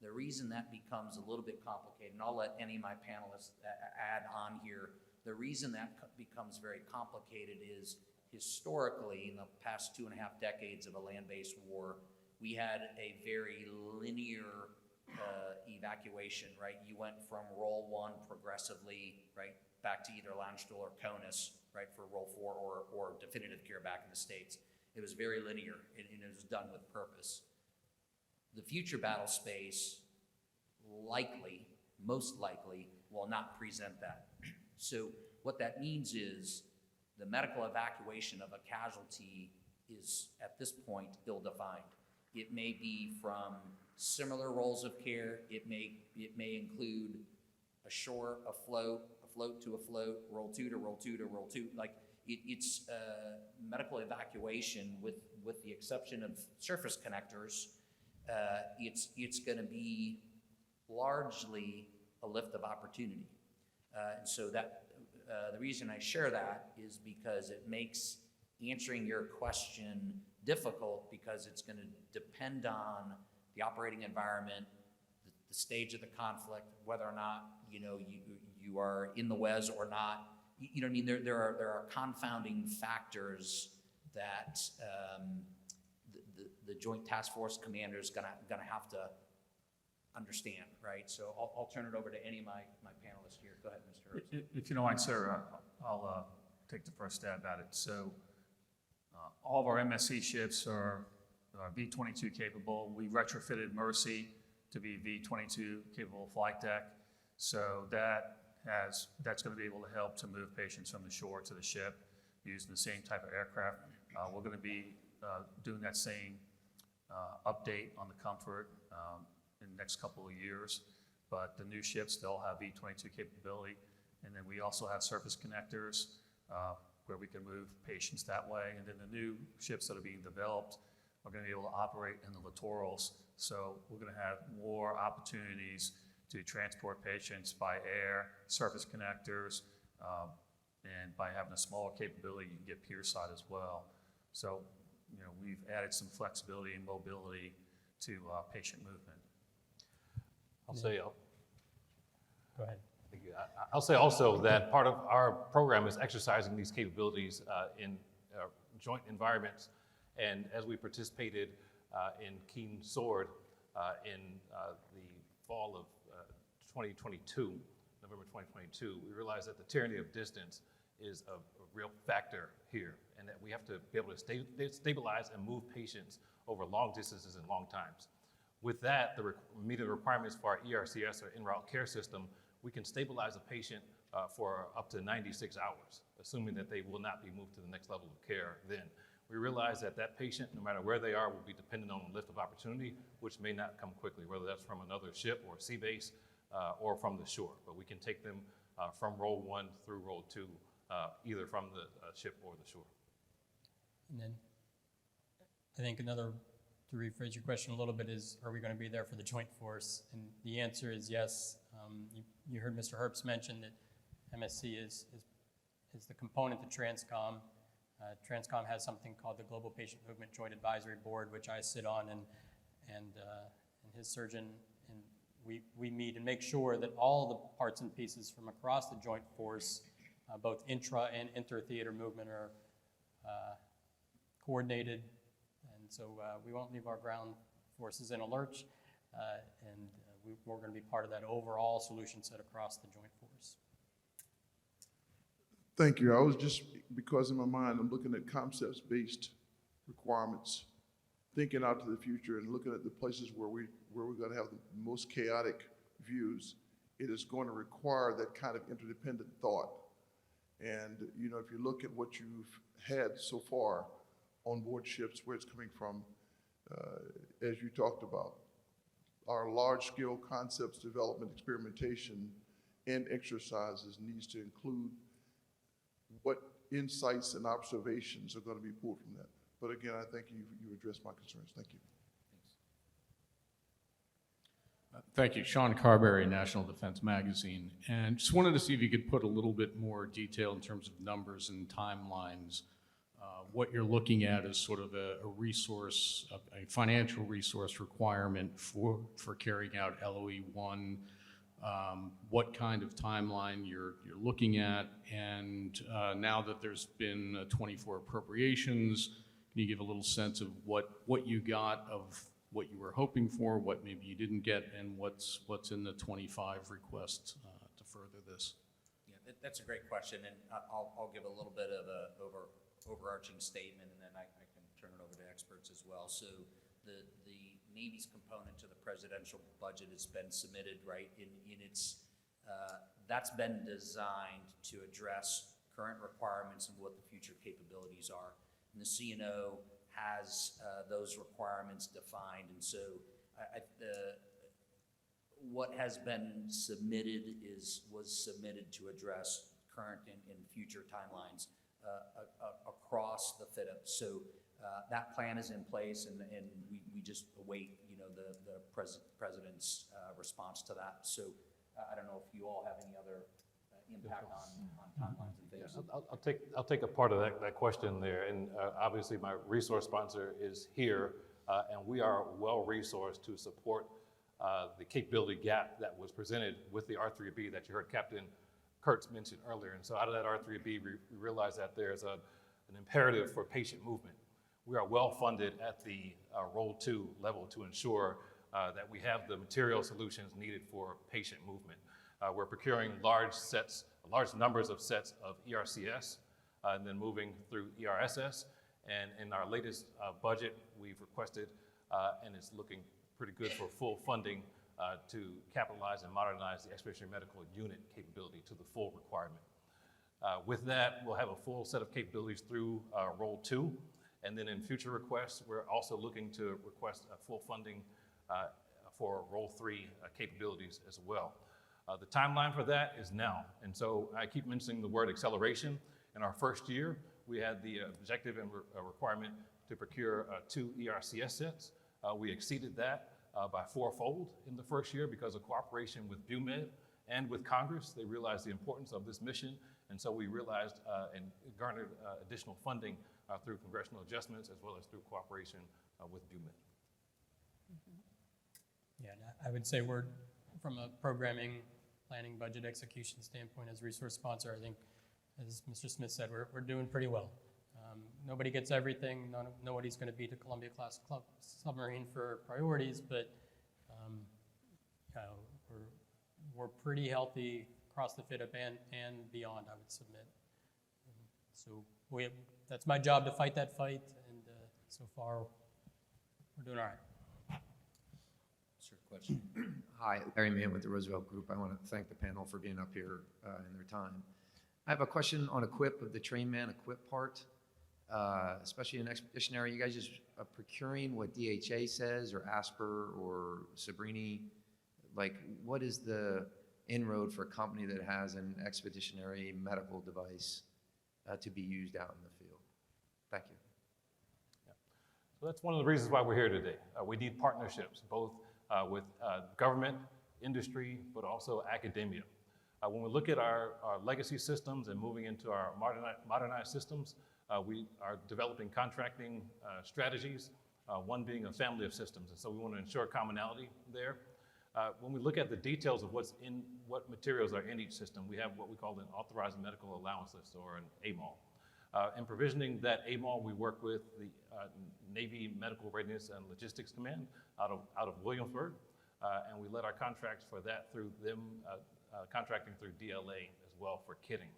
The reason that becomes a little bit complicated, and I'll let any of my panelists add on here, the reason that becomes very complicated is historically, in the past 2.5 decades of a land-based war, we had a very linear evacuation, right? You went from role 1 progressively, right, back to either Landstuhl or CONUS, right, for role 4 or definitive care back in the States. It was very linear, and it was done with purpose. The future battle space likely, most likely, will not present that. So what that means is the medical evacuation of a casualty is, at this point, ill-defined. It may be from similar roles of care. It may include ashore, afloat to afloat, role 2 to role 2 to role 2. Like it's medical evacuation with the exception of surface connectors. It's going to be largely a lift of opportunity. And so that the reason I share that is because it makes answering your question difficult, because it's going to depend on the operating environment, the stage of the conflict, whether or not you are in the WES or not. You know what I mean? There are confounding factors that the Joint Task Force commander is gonna have to understand, right? So I'll turn it over to any of my panelists here. Go ahead, Mr. Herbst. If you don't mind, sir, I'll take the first stab at it. So all of our MSC ships are V-22 capable. We retrofitted Mercy to be V-22 capable flight deck. So that's going to be able to help to move patients from the shore to the ship using the same type of aircraft. We're going to be doing that same update on the Comfort in the next couple of years. But the new ships, they'll have V-22 capability. And then we also have surface connectors where we can move patients that way. And then the new ships that are being developed are going to be able to operate in the littorals. So we're going to have more opportunities to transport patients by air, surface connectors, and by having a smaller capability, you can get pier side as well. So, we've added some flexibility and mobility to patient movement. Go ahead. I'll say also that part of our program is exercising these capabilities in joint environments. And as we participated in Keen Sword in the fall of 2022, November 2022, we realized that the tyranny of distance is a real factor here, and that we have to be able to stabilize and move patients over long distances and long times. With that, meeting the requirements for our ERCS, or in-route care system, we can stabilize a patient for up to 96 hours, assuming that they will not be moved to the next level of care then. We realize that that patient, no matter where they are, will be dependent on a lift of opportunity, which may not come quickly, whether that's from another ship or sea base or from the shore. But we can take them from role 1 through role 2, either from the ship or the shore. And then I think to rephrase your question a little bit is, are we going to be there for the joint force? And the answer is yes. You heard Mr. Herbst mention that MSC is the component to TRANSCOM. TRANSCOM has something called the Global Patient Movement Joint Advisory Board, which I sit on, and his surgeon, and we meet and make sure that all the parts and pieces from across the joint force, both intra and inter-theater movement, are coordinated. And so we won't leave our ground forces in a lurch, and we're going to be part of that overall solution set across the joint force. Thank you. I was just, because in my mind, I'm looking at concepts-based requirements, thinking out to the future and looking at the places where we're going to have the most chaotic views. It is going to require that kind of interdependent thought. And, if you look at what you've had so far on board ships, where it's coming from, as you talked about, our large-scale concepts development, experimentation, and exercises needs to include what insights and observations are going to be pulled from that. But again, I think you addressed my concerns. Thank you. Thank you. Sean Carberry, National Defense Magazine. And just wanted to see if you could put a little bit more detail in terms of numbers and timelines. What you're looking at is sort of a resource, a financial resource requirement for carrying out LOE 1, what kind of timeline you're looking at, and now that there's been 24 appropriations, can you give a little sense of what you got of what you were hoping for, what maybe you didn't get, and what's in the 25 request to further this? Yeah, that's a great question, and I'll give a little bit of a overarching statement, and then I can turn it over to experts as well. So the Navy's component to the presidential budget has been submitted, right, in its, that's been designed to address current requirements and what the future capabilities are. And the CNO has those requirements defined, and so what has been submitted was submitted to address current and future timelines across the FIDP. So that plan is in place, and we just await, you know, the president's response to that. So I don't know if you all have any other impact on timelines and things. Yeah, I'll take a part of that question there, and obviously my resource sponsor is here, and we are well resourced to support the capability gap that was presented with the R3B that you heard Captain Kurtz mentioned earlier. And so out of that R3B, we realized that there's an imperative for patient movement. We are well funded at the Role 2 level to ensure that we have the material solutions needed for patient movement. We're procuring large numbers of sets of ERCS and then moving through ERSS. And in our latest budget, we've requested, and it's looking pretty good for full funding to capitalize and modernize the Expeditionary Medical Unit capability to the full requirement. With that, we'll have a full set of capabilities through Role 2. And then in future requests, we're also looking to request full funding for Role 3 capabilities as well. The timeline for that is now. And so I keep mentioning the word acceleration. In our first year, we had the objective and requirement to procure 2 ERCS sets. We exceeded that by 4-fold in the first year because of cooperation with BUMED and with Congress. They realized the importance of this mission, and so we realized and garnered additional funding through congressional adjustments as well as through cooperation with BUMED. Yeah, and I would say we're, from a programming, planning, budget execution standpoint as resource sponsor, I think, as Mr. Smith said, we're doing pretty well. Nobody gets everything. Nobody's going to beat a Columbia-class submarine for priorities, but you know, we're pretty healthy across the FIDP and beyond, I would submit. So that's my job to fight that fight, and so far we're doing all right. Sir, question. Hi, Larry Mann with the Roosevelt Group. I want to thank the panel for being up here in their time. I have a question on equip of the train man equip part. Especially in Expeditionary, you guys just procuring what DHA says, or ASPR, or Sabrini? Like, what is the inroad for a company that has an expeditionary medical device to be used out in the field? Thank you. Yeah. So that's one of the reasons why we're here today. We need partnerships, both with government, industry, but also academia. When we look at our legacy systems and moving into our modernized systems, we are developing contracting strategies, one being a family of systems, and so we want to ensure commonality there. When we look at the details of what materials are in each system, we have what we call an Authorized Medical Allowance List, or an AMAL. In provisioning that AMAL, we work with the Navy Medical Readiness and Logistics Command out of Williamsburg, and we let our contracts for that through them contracting through DLA as well for kitting.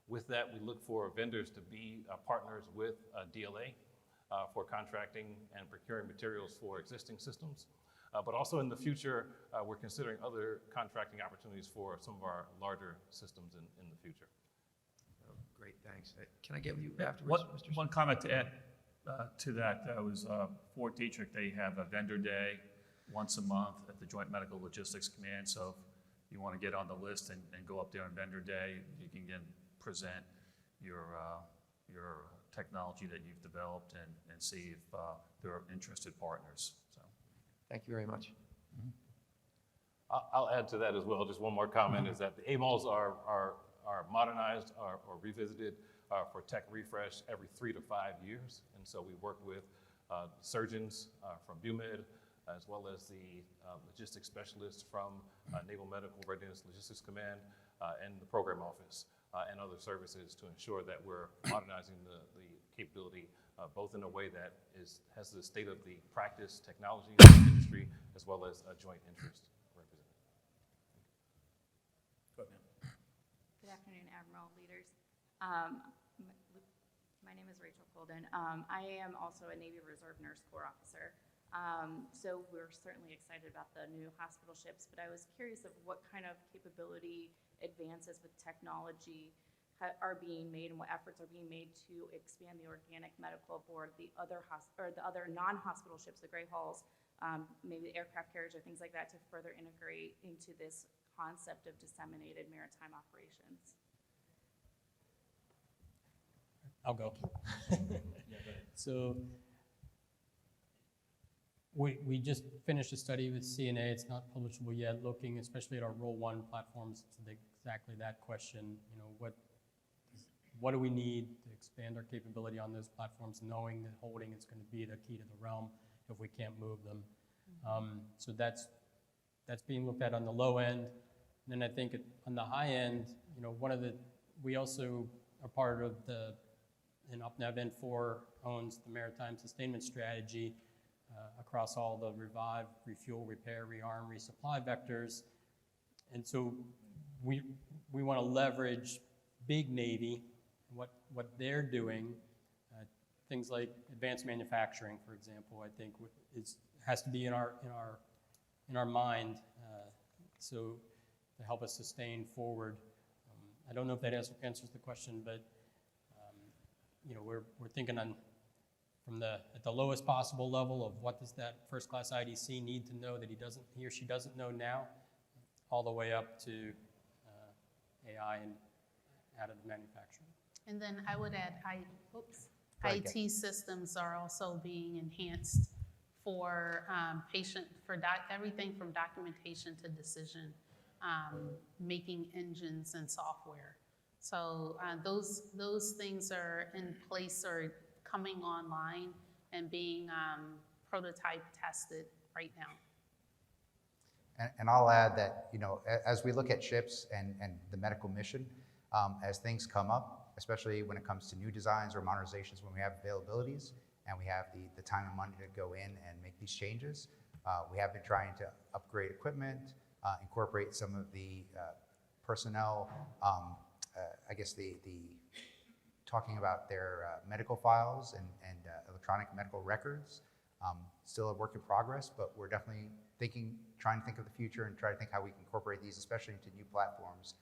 With that, we look for vendors to be partners with DLA for contracting and procuring materials for existing systems. But also in the future, we're considering other contracting opportunities for some of our larger systems in the future. Oh, great, thanks. Can I get with you afterwards, Mr. Smith? One comment to add to that. That was Fort Detrick. They have a vendor day once a month at the Joint Medical Logistics Command. So if you want to get on the list and go up there on vendor day, you can get present your technology that you've developed and see if there are interested partners. So, thank you very much. I'll add to that as well. Just one more comment is that the AMOLs are modernized or revisited for tech refresh every 3 to 5 years. And so we work with surgeons from BUMED, as well as the logistics specialists from Naval Medical Readiness Logistics Command and the program office and other services to ensure that we're modernizing the capability both in a way that has the state of the practice, technology, industry, as well as a joint interest represented. Go ahead, ma'am. Good afternoon, Admiral leaders. My name is Rachel Colden. I am also a Navy Reserve Nurse Corps officer. So we're certainly excited about the new hospital ships, but I was curious of what kind of capability advances with technology are being made and what efforts are being made to expand the organic medical aboard the other non-hospital ships, the Gray Hulls, maybe the aircraft carriers or things like that, to further integrate into this concept of disseminated maritime operations. I'll go. So we just finished a study with CNA. It's not publishable yet, looking especially at our Roll 1 platforms to exactly that question. You know, what do we need to expand our capability on those platforms, knowing that holding is going to be the key to the realm if we can't move them. So that's being looked at on the low end. And then I think on the high end, you know, we also are part of and UpNav N4 owns the Maritime Sustainment Strategy across all the revive, refuel, repair, rearm, resupply vectors. And so we want to leverage big Navy, what they're doing, things like advanced manufacturing, for example, I think has to be in our mind, so to help us sustain forward. I don't know if that answers the question, but you know, we're thinking at the lowest possible level of what does that first class IDC need to know that he or she doesn't know now, all the way up to AI and additive manufacturing. And then I would add, IT systems are also being enhanced for everything from documentation to decision, making engines and software. So those things are in place or coming online and being prototype tested right now. And I'll add that, you know, as we look at ships and the medical mission, as things come up, especially when it comes to new designs or modernizations, when we have availabilities and we have the time and money to go in and make these changes, we have been trying to upgrade equipment, incorporate some of the personnel, I guess talking about their medical files and electronic medical records. Still a work in progress, but we're definitely trying to think of the future and try to think how we can incorporate these, especially into new platforms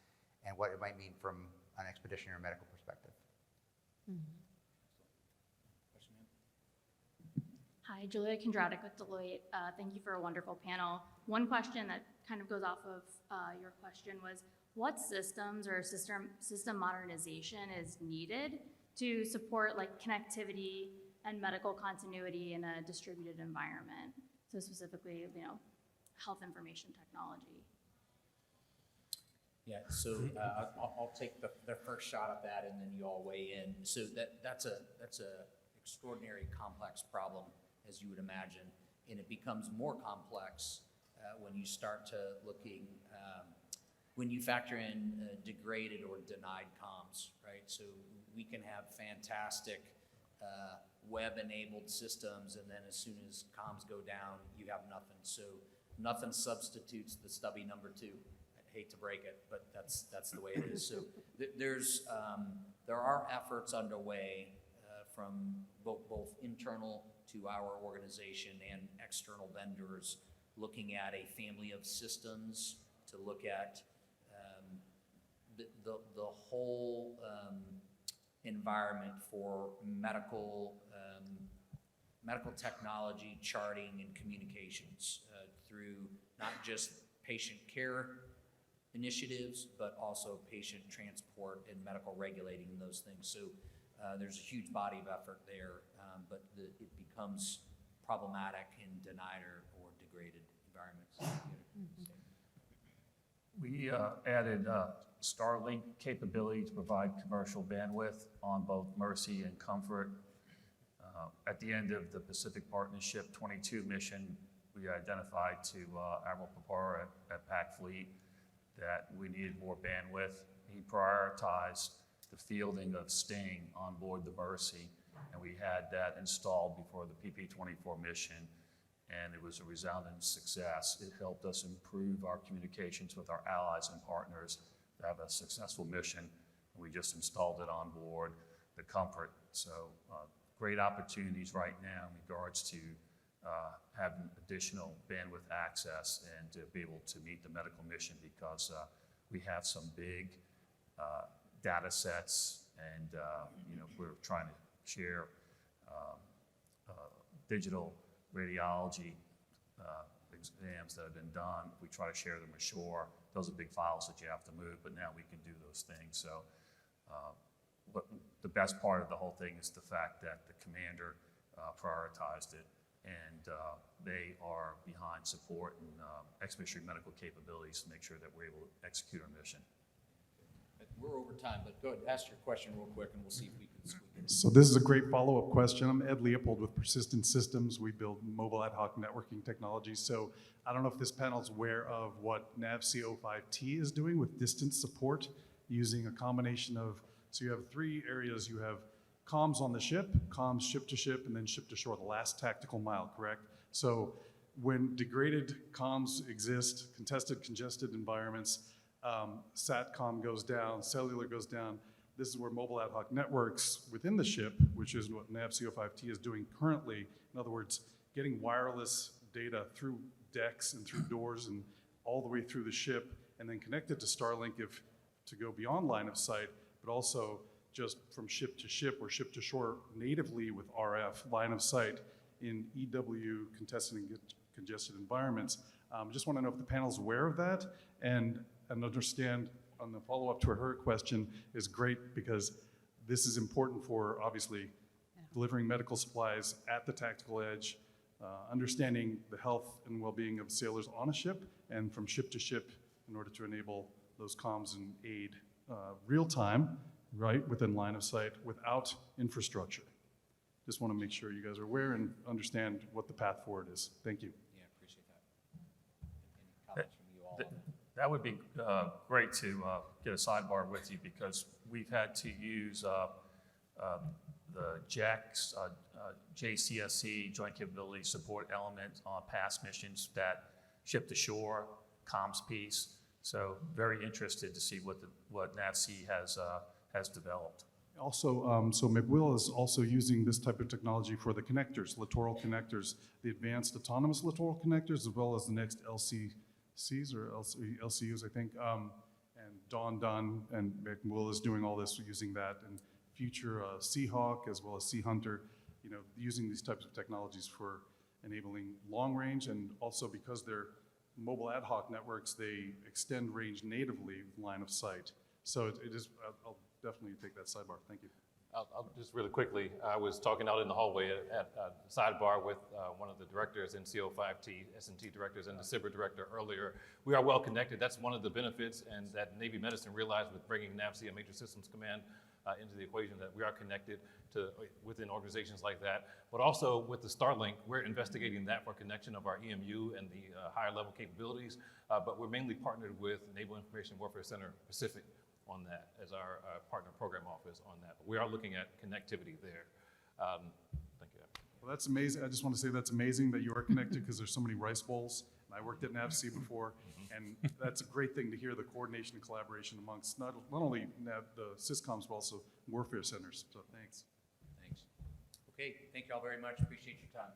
and what it might mean from an expeditionary medical perspective. Hi, Julia Kondratic with Deloitte. Thank you for a wonderful panel. One question that kind of goes off of your question was, what systems or system modernization is needed to support like connectivity and medical continuity in a distributed environment? So specifically, you know, health information technology. Yeah, so I'll take the first shot at that, and then you all weigh in. So that's a extraordinary complex problem, as you would imagine, and it becomes more complex when you start to when you factor in degraded or denied comms, right? So we can have fantastic web-enabled systems, and then as soon as comms go down, you have nothing. So nothing substitutes the stubby number 2. I hate to break it, but that's the way it is. So there are efforts underway from both internal to our organization and external vendors, looking at a family of systems to look at the whole environment for medical technology, charting, and communications through not just patient care initiatives, but also patient transport and medical regulating and those things. So there's a huge body of effort there, but it becomes problematic in denied or degraded environments. We added Starlink capability to provide commercial bandwidth on both Mercy and Comfort. At the end of the Pacific Partnership 22 mission, we identified to Admiral Papara at Pac Fleet that we needed more bandwidth. He prioritized the fielding of Sting on board the Mercy, and we had that installed before the PP-24 mission, and it was a resounding success. It helped us improve our communications with our allies and partners to have a successful mission, and we just installed it on board the Comfort. So great opportunities right now in regards to having additional bandwidth access and to be able to meet the medical mission, because we have some big data sets, and we're trying to share digital radiology exams that have been done. We try to share them ashore. Those are big files that you have to move, but now we can do those things. So but the best part of the whole thing is the fact that the commander prioritized it, and they are behind support and expeditionary medical capabilities to make sure that we're able to execute our mission. We're over time, but go ahead, ask your question real quick, and we'll see if we can squeak it in. So this is a great follow-up question. I'm Ed Leopold with Persistent Systems. We build mobile ad hoc networking technologies. So I don't know if this panel is aware of what NAVC-05T is doing with distance support using a combination of, so you have three areas. You have comms on the ship, comms ship to ship, and then ship to shore, the last tactical mile, correct? So when degraded comms exist, contested, congested environments, SATCOM goes down, cellular goes down. This is where mobile ad hoc networks within the ship, which is what NAVC-05T is doing currently. In other words, getting wireless data through decks and through doors and all the way through the ship, and then connected to Starlink if to go beyond line of sight, but also just from ship to ship or ship to shore natively with RF line of sight in EW contested and congested environments. Just want to know if the panel's aware of that and understand on the follow-up to her question is great, because this is important for obviously delivering medical supplies at the tactical edge, understanding the health and well-being of sailors on a ship and from ship to ship in order to enable those comms and aid real time, right, within line of sight without infrastructure. Just want to make sure you guys are aware and understand what the path forward is. Thank you. Yeah, appreciate that. Any comments from you all? That would be great to get a sidebar with you, because we've had to use the JCSC, Joint Capability Support Element, on past missions that ship to shore, comms piece. So very interested to see what NAVC has developed. Also, so McWill is also using this type of technology for the connectors, littoral connectors, the advanced autonomous littoral connectors, as well as the next LCCs or LCUs, I think. And Don and McWill is doing all this using that, and future Seahawk as well as Sea Hunter, using these types of technologies for enabling long range, and also because they're mobile ad hoc networks, they extend range natively line of sight. So it is, I'll definitely take that sidebar. Thank you. I'll just really quickly, I was talking out in the hallway at a sidebar with one of the directors in CO5T, S&T directors, and the SIBR director earlier. We are well connected. That's one of the benefits, and that Navy Medicine realized with bringing NAVC, a Major Systems Command, into the equation, that we are connected to within organizations like that. But also with the Starlink, we're investigating that for connection of our EMU and the higher level capabilities. But we're mainly partnered with Naval Information Warfare Center Pacific on that as our partner program office on that. But we are looking at connectivity there. Thank you. Well, that's amazing. I just want to say that's amazing that you are connected, because there's so many rice bowls. And I worked at NAVC before, and that's a great thing to hear, the coordination and collaboration amongst not only the SysComs, but also warfare centers. So thanks. Thanks. Okay, thank you all very much. Appreciate your time.